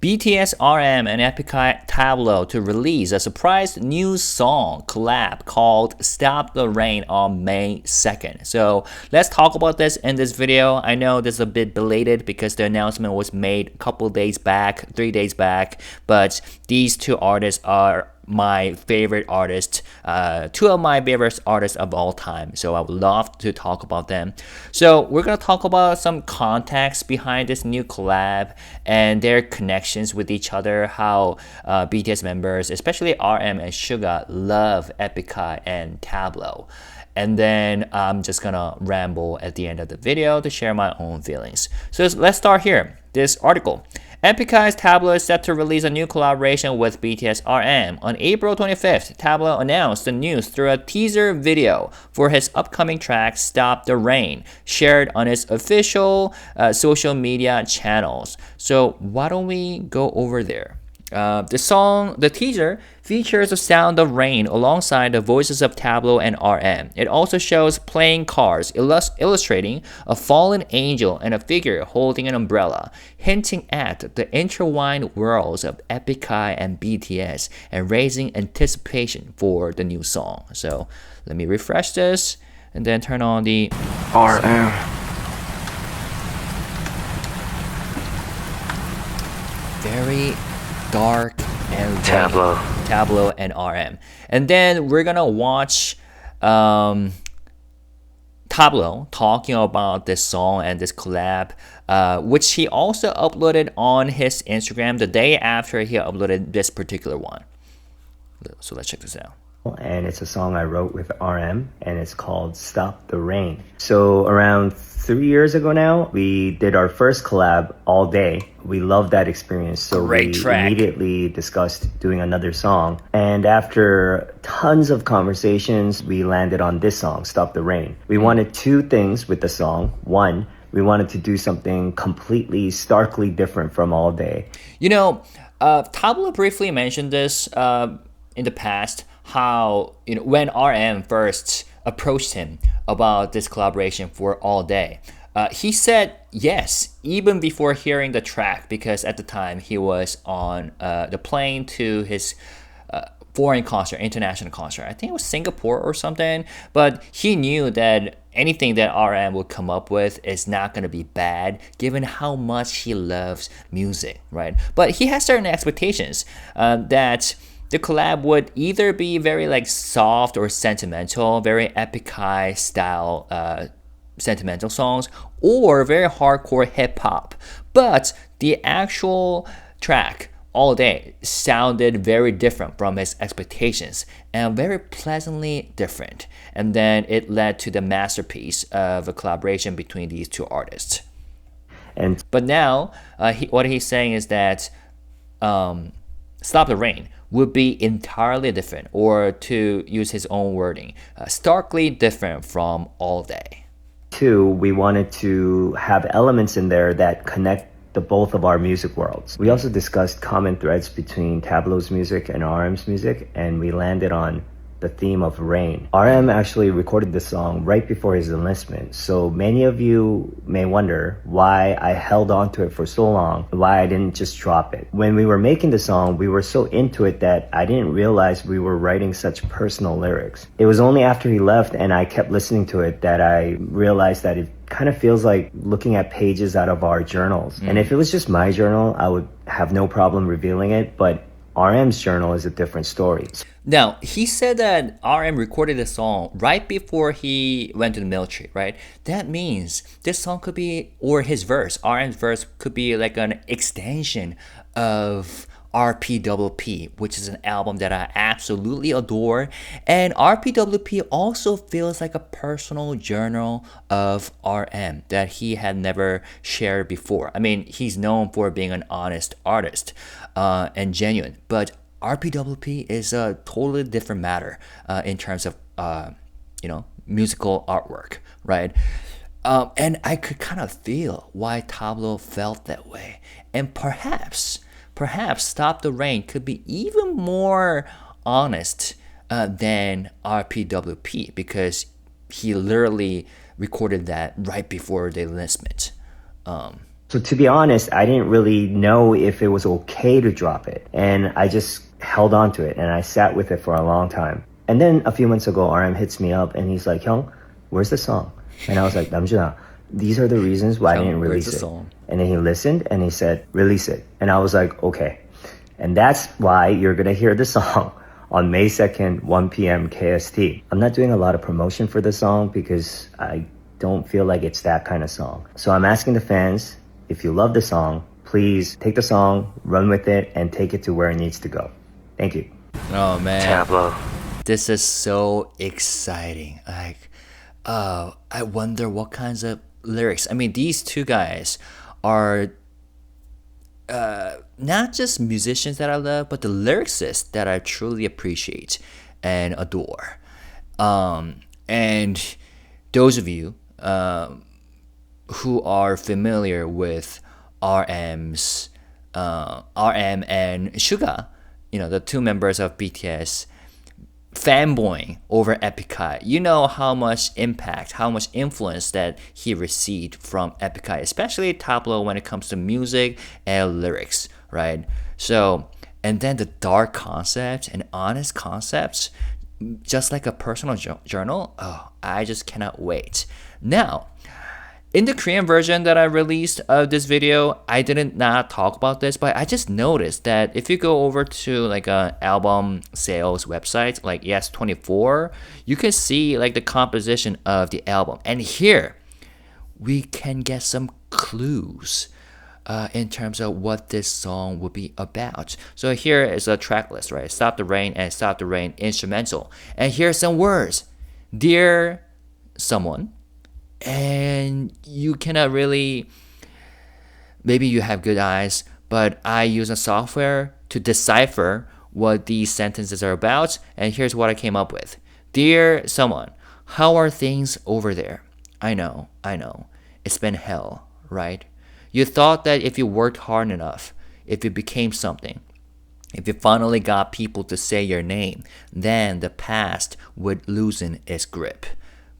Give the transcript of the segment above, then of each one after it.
BTS, RM, and Epik High Tablo to release a surprise new song collab called Stop the Rain on May 2nd. So let's talk about this in this video. I know this is a bit belated because the announcement was made a couple days back, 3 days back, but these two artists are my favorite artists, two of my favorite artists of all time, so I would love to talk about them. So we're gonna talk about some context behind this new collab and their connections with each other, how BTS members, especially RM and Suga, love Epik High and Tablo. And then I'm just gonna ramble at the end of the video to share my own feelings. So let's start here. This article. Epik High's Tablo is set to release a new collaboration with BTS RM. On April 25th, Tablo announced the news through a teaser video for his upcoming track Stop the Rain, shared on his official social media channels. So why don't we go over there? The teaser features the sound of rain alongside the voices of Tablo and RM. It also shows playing cards illustrating a fallen angel and a figure holding an umbrella, hinting at the intertwined worlds of Epik High and BTS and raising anticipation for the new song. So let me refresh this and then turn on the RM. Very dark and Tablo and RM. And then we're gonna watch Tablo talking about this song and this collab, which he also uploaded on his Instagram the day after he uploaded this particular one. So let's check this out. And it's a song I wrote with RM, and it's called Stop the Rain. So around 3 years ago now, we did our first collab all day. We loved that experience, so we immediately discussed doing another song. And after tons of conversations, we landed on this song, Stop the Rain. We wanted two things with the song. One, we wanted to do something completely, starkly different from All Day. You know, Tablo briefly mentioned this in the past, how when RM first approached him about this collaboration for All Day, he said yes even before hearing the track, because at the time he was on the plane to his foreign concert, international concert. I think it was Singapore or something, but he knew that anything that RM would come up with is not going to be bad given how much he loves music, right? But he has certain expectations that the collab would either be very like soft or sentimental, very Epik High style sentimental songs, or very hardcore hip hop. But the actual track All Day sounded very different from his expectations and very pleasantly different. And then it led to the masterpiece of a collaboration between these two artists. But now what he's saying is that Stop the Rain would be entirely different, or to use his own wording, starkly different from All Day. Two, we wanted to have elements in there that connect the both of our music worlds. We also discussed common threads between Tablo's music and RM's music, and we landed on the theme of rain. RM actually recorded this song right before his enlistment, so many of you may wonder why I held on to it for so long, why I didn't just drop it. When we were making the song, we were so into it that I didn't realize we were writing such personal lyrics. It was only after he left and I kept listening to it that I realized that it kind of feels like looking at pages out of our journals. And if it was just my journal, I would have no problem revealing it, but RM's journal is a different story. Now, he said that RM recorded the song right before he went to the military, right? That means this song could be, or his verse, RM's verse could be like an extension of RPWP, which is an album that I absolutely adore. And RPWP also feels like a personal journal of RM that he had never shared before. I mean, he's known for being an honest artist and genuine, but RPWP is a totally different matter in terms of musical artwork, right? And I could kind of feel why Tablo felt that way, and perhaps Stop the Rain could be even more honest than RPWP, because he literally recorded that right before the enlistment. So to be honest, I didn't really know if it was okay to drop it. And I just held on to it and I sat with it for a long time. And then a few months ago, RM hits me up and he's like, Hyung, where's the song? And I was like, Namjoon, these are the reasons why I didn't release it. Song? And then he listened and he said, release it. And I was like, okay. And that's why you're going to hear the song on May 2nd, 1 p.m. KST. I'm not doing a lot of promotion for the song because I don't feel like it's that kind of song. So I'm asking the fans, if you love the song, please take the song, run with it, and take it to where it needs to go. Thank you. Oh man, Tablo. this is so exciting. Like, I wonder what kinds of lyrics. I mean, these two guys are not just musicians that I love, but the lyricists that I truly appreciate and adore. And those of you who are familiar with RM and Suga, the two members of BTS, fanboying over Epik High. You know how much impact, how much influence that he received from Epik High, especially Tablo when it comes to music and lyrics, right? So, and then the dark concepts and honest concepts, just like a personal journal. Oh, I just cannot wait. Now, in the Korean version that I released of this video, I didn't not talk about this, but I just noticed that if you go over to like a album sales website like ES24, you can see like the composition of the album. And here we can get some clues in terms of what this song would be about. So here is a track list, right? Stop the Rain and Stop the Rain instrumental. And here's some words. Dear someone. And you cannot really, maybe you have good eyes, but I use a software to decipher what these sentences are about, and here's what I came up with. Dear someone, how are things over there? I know, it's been hell, right? You thought that if you worked hard enough, if you became something, if you finally got people to say your name, then the past would loosen its grip.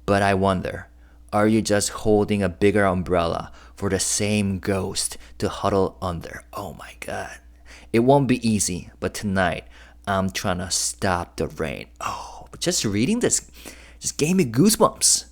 But I wonder, are you just holding a bigger umbrella for the same ghost to huddle under? Oh my god. It won't be easy, but tonight I'm trying to stop the rain. Oh, but just reading this just gave me goosebumps.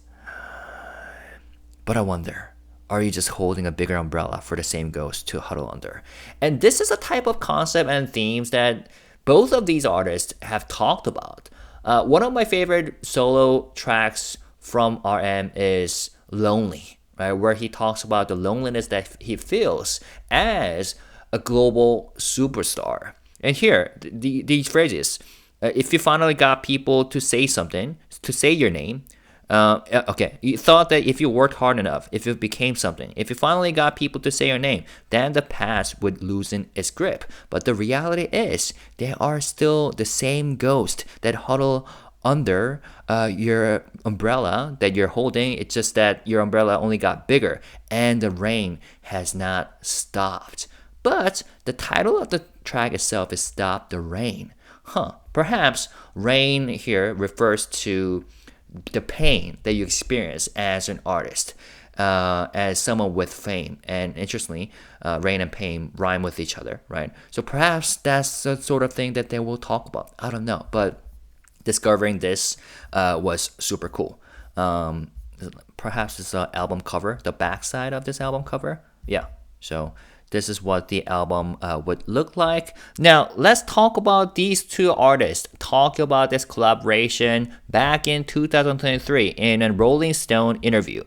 But I wonder, are you just holding a bigger umbrella for the same ghost to huddle under? And this is a type of concept and themes that both of these artists have talked about. One of my favorite solo tracks from RM is Lonely, right? Where he talks about the loneliness that he feels as a global superstar. And here, these phrases, if you finally got people to say something, to say your name, okay, you thought that if you worked hard enough, if you became something, if you finally got people to say your name, then the past would loosen its grip. But the reality is, they are still the same ghost that huddle under your umbrella that you're holding. It's just that your umbrella only got bigger and the rain has not stopped. But the title of the track itself is Stop the Rain. Perhaps rain here refers to the pain that you experience as an artist, as someone with fame. And interestingly, rain and pain rhyme with each other, right? So perhaps that's the sort of thing that they will talk about. I don't know, but discovering this was super cool. Perhaps it's an album cover, the backside of this album cover. Yeah, so this is what the album would look like. Now, let's talk about these two artists. Talk about this collaboration back in 2023 in a Rolling Stone interview.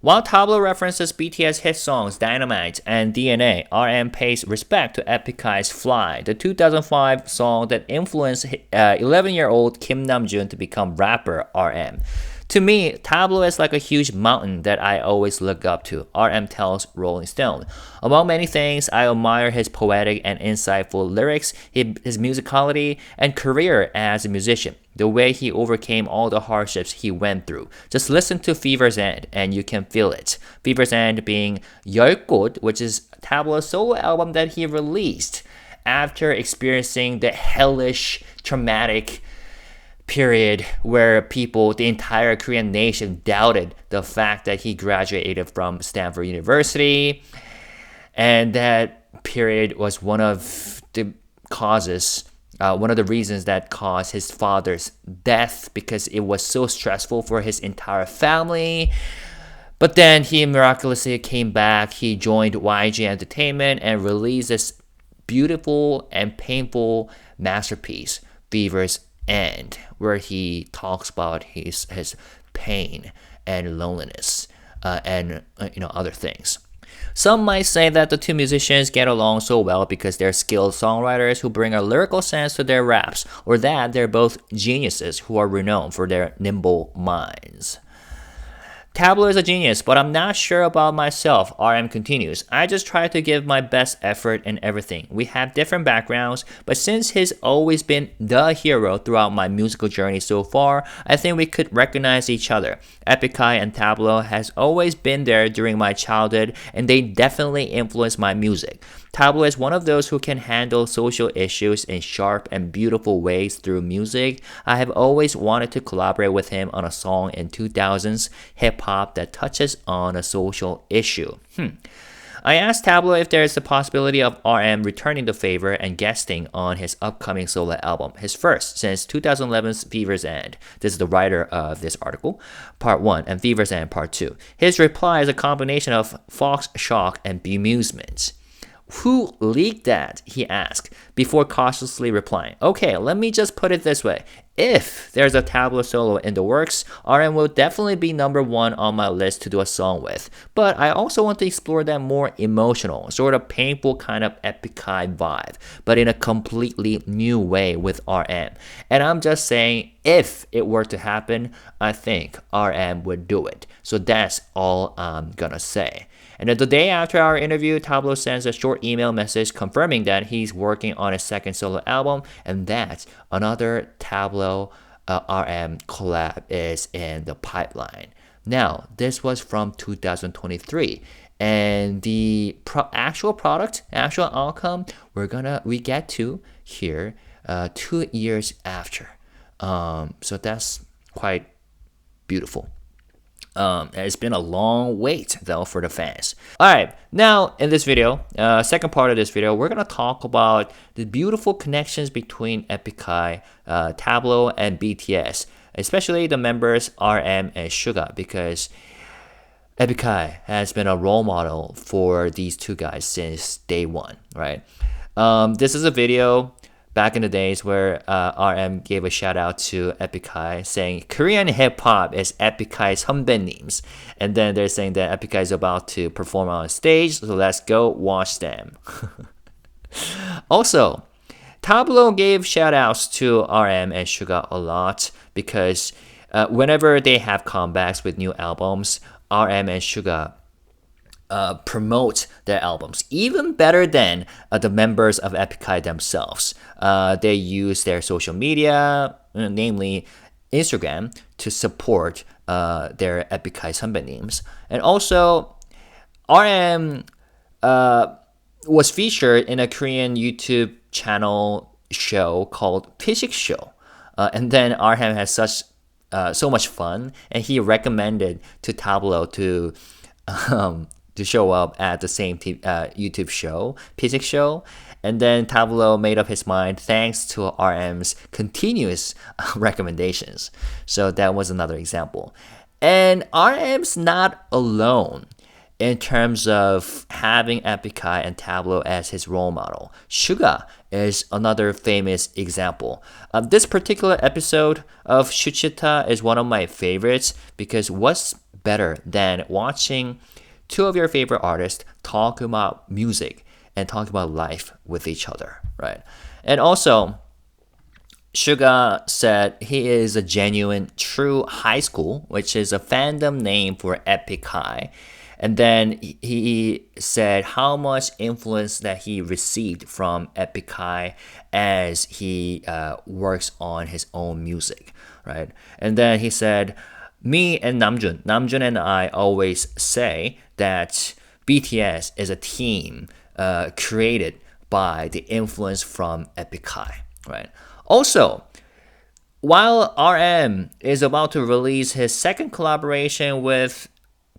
While Tablo references BTS hit songs Dynamite and DNA, RM pays respect to Epik High's Fly, the 2005 song that influenced 11-year-old Kim Namjoon to become rapper RM. To me, Tablo is like a huge mountain that I always look up to, RM tells Rolling Stone. Among many things, I admire his poetic and insightful lyrics, his musicality, and career as a musician. The way he overcame all the hardships he went through. Just listen to Fever's End and you can feel it. Fever's End being 열꽃, which is Tablo's solo album that he released after experiencing the hellish, traumatic period where the entire Korean nation doubted the fact that he graduated from Stanford University. And that period was one of the reasons that caused his father's death, because it was so stressful for his entire family. But then he miraculously came back. He joined YG Entertainment and released this beautiful and painful masterpiece, Fever's End, where he talks about his pain and loneliness and other things. Some might say that the two musicians get along so well because they're skilled songwriters who bring a lyrical sense to their raps, or that they're both geniuses who are renowned for their nimble minds. Tablo is a genius, but I'm not sure about myself, RM continues. I just try to give my best effort in everything. We have different backgrounds, but since he's always been the hero throughout my musical journey so far, I think we could recognize each other. Epik High and Tablo has always been there during my childhood, and they definitely influenced my music. Tablo is one of those who can handle social issues in sharp and beautiful ways through music. I have always wanted to collaborate with him on a song in 2000s hip-hop that touches on a social issue. I asked Tablo if there is the possibility of RM returning the favor and guesting on his upcoming solo album, his first since 2011's Fever's End. This is the writer of this article, Part 1, and Fever's End, Part 2. His reply is a combination of Fox shock and bemusement. Who leaked that? He asked, before cautiously replying. Okay, let me just put it this way. If there's a Tablo solo in the works, RM will definitely be number one on my list to do a song with. But I also want to explore that more emotional, sort of painful kind of Epik High vibe, but in a completely new way with RM. And I'm just saying, if it were to happen, I think RM would do it. So that's all I'm gonna say. And then the day after our interview, Tablo sends a short email message confirming that he's working on a second solo album and that another Tablo RM collab is in the pipeline. Now, this was from 2023, and the actual outcome, we get to here 2 years after. So that's quite beautiful. It's been a long wait though for the fans. Alright, now in this video, second part of this video, we're gonna talk about the beautiful connections between Epik High, Tablo, and BTS, especially the members RM and Suga, because Epik High has been a role model for these two guys since day one, right? This is a video back in the days where RM gave a shout out to Epik High saying Korean hip hop is Epik High's 선배님s, and then they're saying that Epik High is about to perform on stage, so let's go watch them. Also, Tablo gave shout outs to RM and Suga a lot because whenever they have comebacks with new albums, RM and Suga promote their albums even better than the members of Epik High themselves. They use their social media, namely Instagram, to support their Epik High 선배님s. And also, RM was featured in a Korean YouTube channel show called Physics Show. And then RM has so much fun, and he recommended to Tablo to show up at the same YouTube show, Physics Show. And then Tablo made up his mind thanks to RM's continuous recommendations. So that was another example. And RM's not alone in terms of having Epik High and Tablo as his role model. Suga is another famous example. This particular episode of Shuchita is one of my favorites because what's better than watching two of your favorite artists talk about music and talk about life with each other, right? And also, Suga said he is a genuine, true high school, which is a fandom name for Epik High. And then he said how much influence that he received from Epik High as he works on his own music, right? And then he said, me and Namjoon and I always say that BTS is a team created by the influence from Epik High, right? Also, While RM is about to release his second collaboration with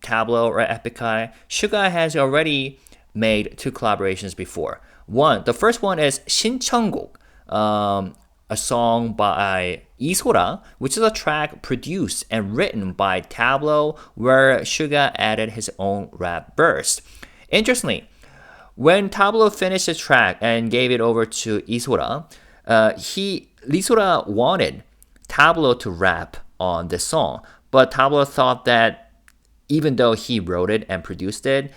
Tablo or Epik High, Suga has already made two collaborations before. The first one is 신청곡, a song by Isora, which is a track produced and written by Tablo, where Suga added his own rap burst. Interestingly, when Tablo finished the track and gave it over to Isora, Isora wanted Tablo to rap on this song, but Tablo thought that even though he wrote it and produced it,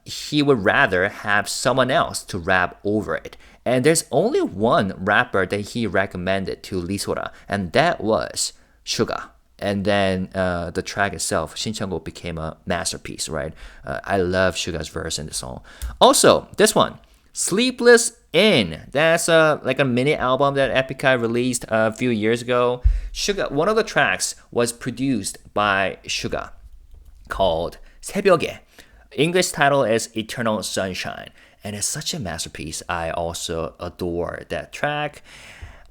he would rather have someone else to rap over it. And there's only one rapper that he recommended to Lisora, and that was Suga. And then the track itself, 신청곡, became a masterpiece, right? I love Suga's verse in the song. Also, this one, Sleepless In. That's like a mini album that Epik High released a few years ago. Suga, one of the tracks was produced by Suga, called 새벽에. English title is Eternal Sunshine, and it's such a masterpiece. I also adore that track.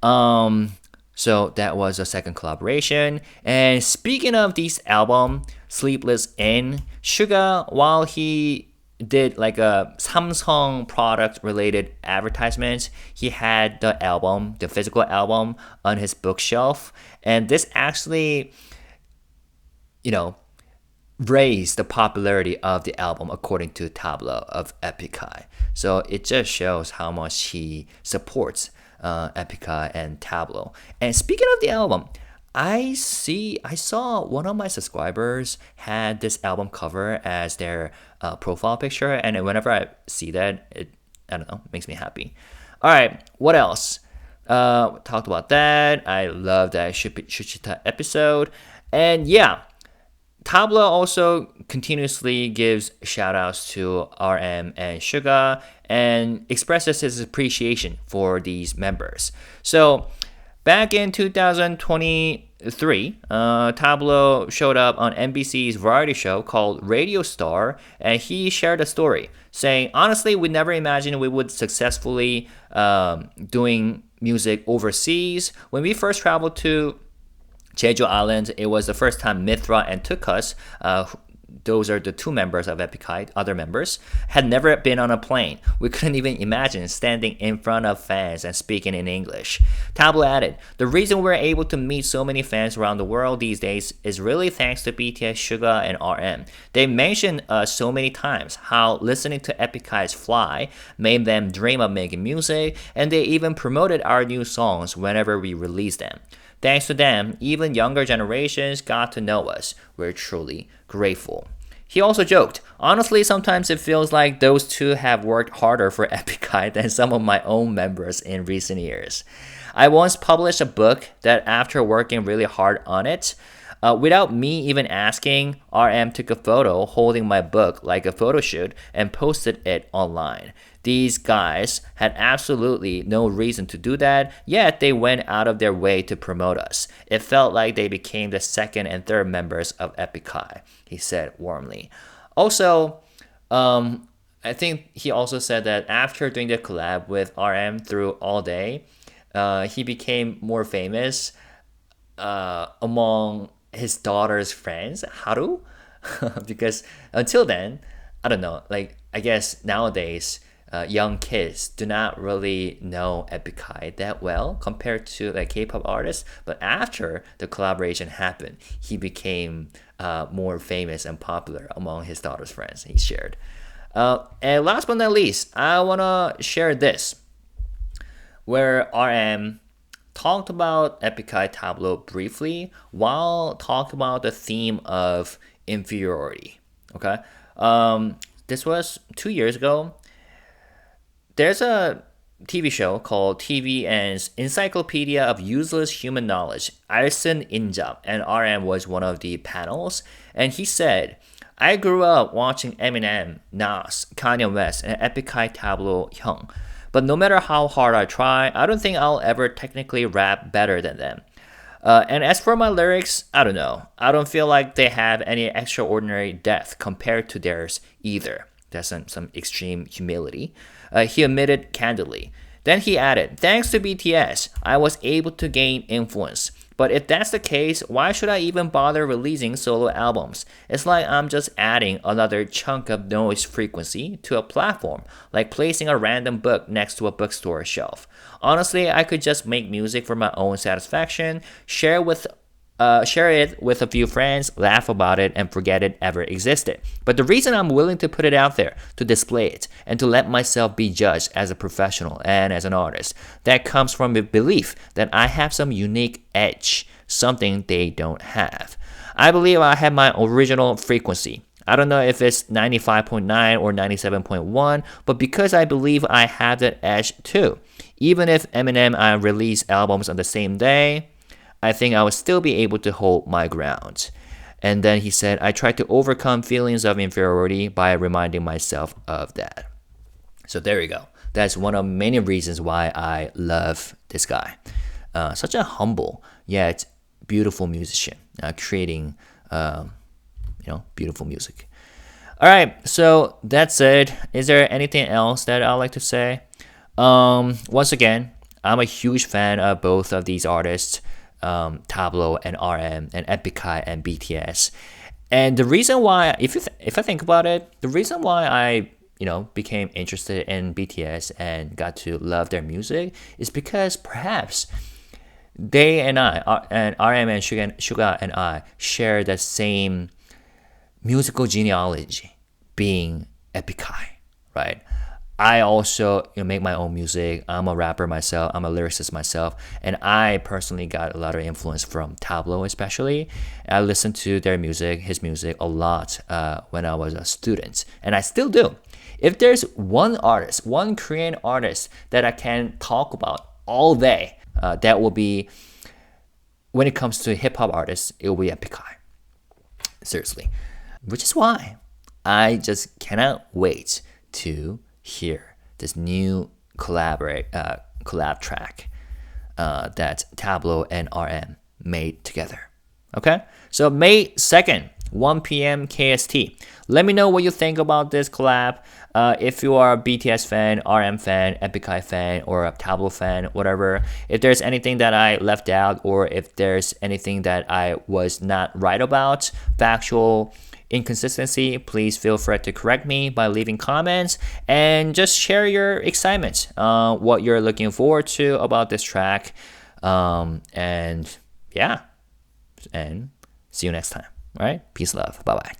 So that was a second collaboration. And speaking of this album, Sleepless In, Suga, while he did like a Samsung product related advertisements, he had the album, the physical album, on his bookshelf. And this actually, raised the popularity of the album according to Tablo of Epik High. So it just shows how much he supports Epik High and Tablo. And speaking of the album, I saw one of my subscribers had this album cover as their profile picture, and whenever I see that, I don't know, makes me happy. All right, what else? Talked about that. I love that Shuchita episode, and yeah. Tablo also continuously gives shoutouts to RM and Suga and expresses his appreciation for these members. So, back in 2023, Tablo showed up on NBC's variety show called Radio Star, and he shared a story saying, honestly, we never imagined we would successfully doing music overseas. When we first traveled to Jeju Island, it was the first time Mithra and Tukas, those are the two members of Epik High, other members, had never been on a plane. We couldn't even imagine standing in front of fans and speaking in English. Tablo added, the reason we're able to meet so many fans around the world these days is really thanks to BTS, Suga, and RM. They mentioned so many times how listening to Epik High's Fly made them dream of making music, and they even promoted our new songs whenever we released them. Thanks to them, even younger generations got to know us. We're truly grateful. He also joked, honestly, sometimes it feels like those two have worked harder for Epik High than some of my own members in recent years. I once published a book that after working really hard on it, without me even asking, RM took a photo holding my book like a photo shoot and posted it online. These guys had absolutely no reason to do that, yet they went out of their way to promote us. It felt like they became the second and third members of Epik High, he said warmly. Also, I think he also said that after doing the collab with RM through All Day, he became more famous among his daughter's friends, Haru, because until then, I don't know, like I guess nowadays, young kids do not really know Epik High that well compared to like K-pop artists. But after the collaboration happened, he became more famous and popular among his daughter's friends. He shared. And last but not least, I wanna share this, where RM talked about Epik High Tablo briefly while talking about the theme of inferiority. Okay, this was 2 years ago. There's a TV show called TVN's Encyclopedia of Useless Human Knowledge, Arson Injab, and RM was one of the panels. And he said, I grew up watching Eminem, Nas, Kanye West, and Epik High Tablo Hyung. But no matter how hard I try, I don't think I'll ever technically rap better than them. And as for my lyrics, I don't know. I don't feel like they have any extraordinary depth compared to theirs either. That's some extreme humility. He admitted candidly, Then he added, thanks to BTS, I was able to gain influence. But if that's the case, why should I even bother releasing solo albums? It's like I'm just adding another chunk of noise frequency to a platform, like placing a random book next to a bookstore shelf. Honestly, I could just make music for my own satisfaction, share it with a few friends, laugh about it, and forget it ever existed. But the reason I'm willing to put it out there, to display it, and to let myself be judged as a professional and as an artist, that comes from the belief that I have some unique edge, something they don't have. I believe I have my original frequency. I don't know if it's 95.9 or 97.1, but because I believe I have that edge too. Even if Eminem and I release albums on the same day, I think I would still be able to hold my ground. And then he said, I tried to overcome feelings of inferiority by reminding myself of that. So there you go. That's one of many reasons why I love this guy. Such a humble yet beautiful musician, creating beautiful music. All right, so that's it. Is there anything else that I'd like to say? Once again, I'm a huge fan of both of these artists. Tablo and RM and Epik High and BTS. And the reason why, if I think about it, the reason why I became interested in BTS and got to love their music is because perhaps they and I, and RM and Suga and I, share the same musical genealogy, being Epik High, right? I also make my own music. I'm a rapper myself. I'm a lyricist myself. And I personally got a lot of influence from Tablo especially. I listened to his music a lot when I was a student. And I still do. If there's one Korean artist that I can talk about all day, that will be, when it comes to hip-hop artists, it will be Epik High. Seriously. Which is why I just cannot wait to hear this new collab track that Tablo and RM made together. Okay, so May 2nd, 1 p.m. KST. Let me know what you think about this collab. If you are a BTS fan, RM fan, Epik High fan, or a Tablo fan, whatever. If there's anything that I left out, or if there's anything that I was not right about, factual inconsistency, please feel free to correct me by leaving comments and just share your excitement, what you're looking forward to about this track. And yeah, and see you next time. All right, peace, love, bye bye.